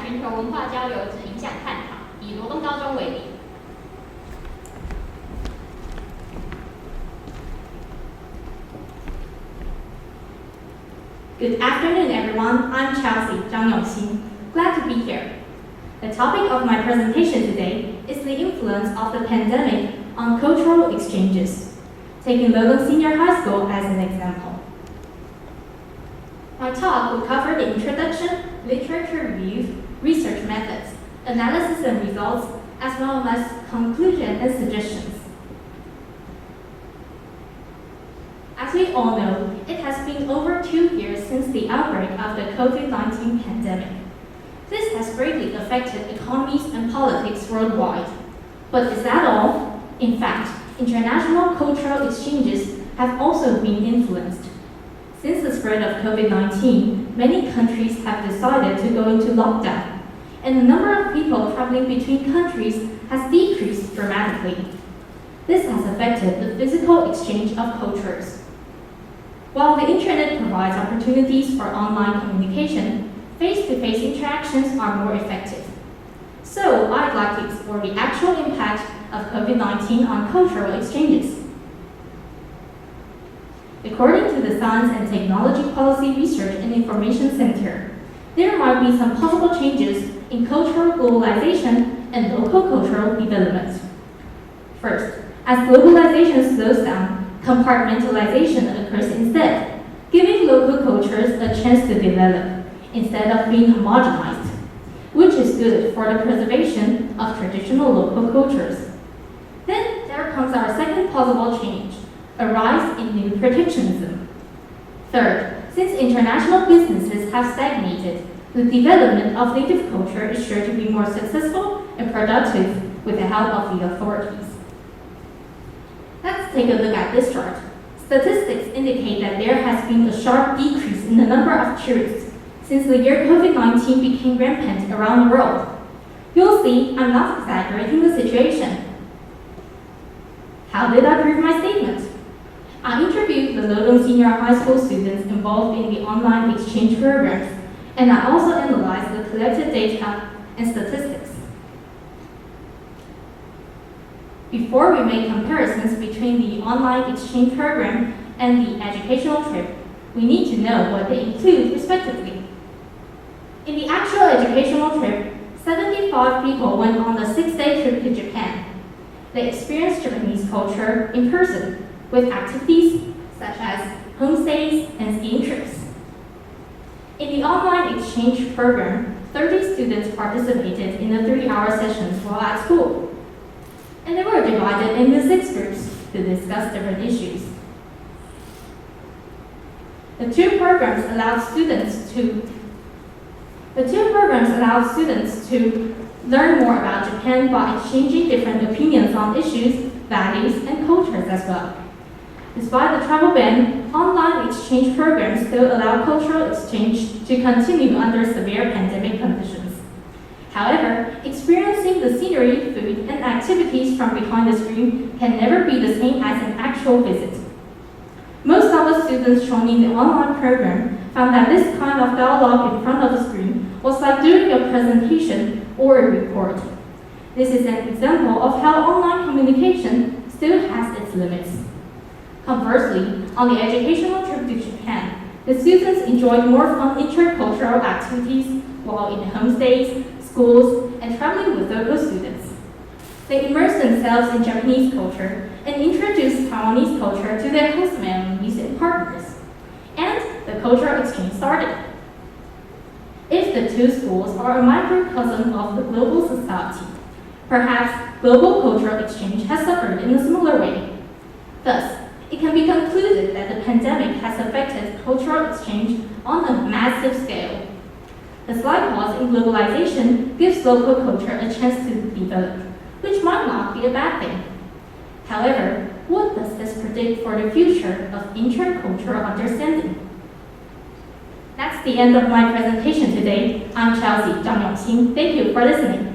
全球文化交流之影响探讨，以罗东高中为例。Good afternoon, everyone. I'm Chelsea Zhang Yongxin. Glad to be here. The topic of my presentation today is the influence of the pandemic on cultural exchanges, taking Loudong Senior High School as an example. My talk will cover the introduction, literature review, research methods, analysis and results, as well as conclusion and suggestions. As we all know, it has been over 2 years since the outbreak of the COVID-19 pandemic. This has greatly affected economies and politics worldwide. But is that all? In fact, international cultural exchanges have also been influenced. Since the spread of COVID-19, many countries have decided to go into lockdown, and the number of people traveling between countries has decreased dramatically. This has affected the physical exchange of cultures. While the internet provides opportunities for online communication, face-to-face interactions are more effective. So I'd like to explore the actual impact of COVID-19 on cultural exchanges. According to the Science and Technology Policy Research and Information Center, there might be some possible changes in cultural globalization and local cultural development. First, as globalization slows down, compartmentalization occurs instead, giving local cultures a chance to develop instead of being homogenized, which is good for the preservation of traditional local cultures. Then there comes our second possible change, a rise in new protectionism. Third, since international businesses have stagnated, the development of native culture is sure to be more successful and productive with the help of the authorities. Let's take a look at this chart. Statistics indicate that there has been a sharp decrease in the number of tourists since the year COVID-19 became rampant around the world. You'll see I'm not exaggerating the situation. How did I prove my statement? I interviewed the Loudong Senior High School students involved in the online exchange programs, and I also analyzed the collected data and statistics. Before we make comparisons between the online exchange program and the educational trip, we need to know what they include respectively. In the actual educational trip, 75 people went on a 6-day trip to Japan. They experienced Japanese culture in person, with activities such as homestays and skiing trips. In the online exchange program, 30 students participated in the 3-hour sessions while at school, and they were divided into 6 groups to discuss different issues. The two programs allowed students to learn more about Japan by exchanging different opinions on issues, values, and cultures as well. Despite the travel ban, online exchange programs still allow cultural exchange to continue under severe pandemic conditions. However, experiencing the scenery, food, and activities from behind the screen can never be the same as an actual visit. Most of the students joining the online program found that this kind of dialogue in front of the screen was like doing a presentation or a report. This is an example of how online communication still has its limits. Conversely, on the educational trip to Japan, the students enjoyed more fun intercultural activities while in homestays, schools, and traveling with local students. They immersed themselves in Japanese culture and introduced Taiwanese culture to their host families and partners. And the cultural exchange started. If the two schools are a microcosm of the global society, perhaps global cultural exchange has suffered in a similar way. Thus, it can be concluded that the pandemic has affected cultural exchange on a massive scale. The slight pause in globalization gives local culture a chance to develop, which might not be a bad thing. However, what does this predict for the future of intercultural understanding? That's the end of my presentation today. I'm Chelsea Zhang Yongxin. Thank you for listening.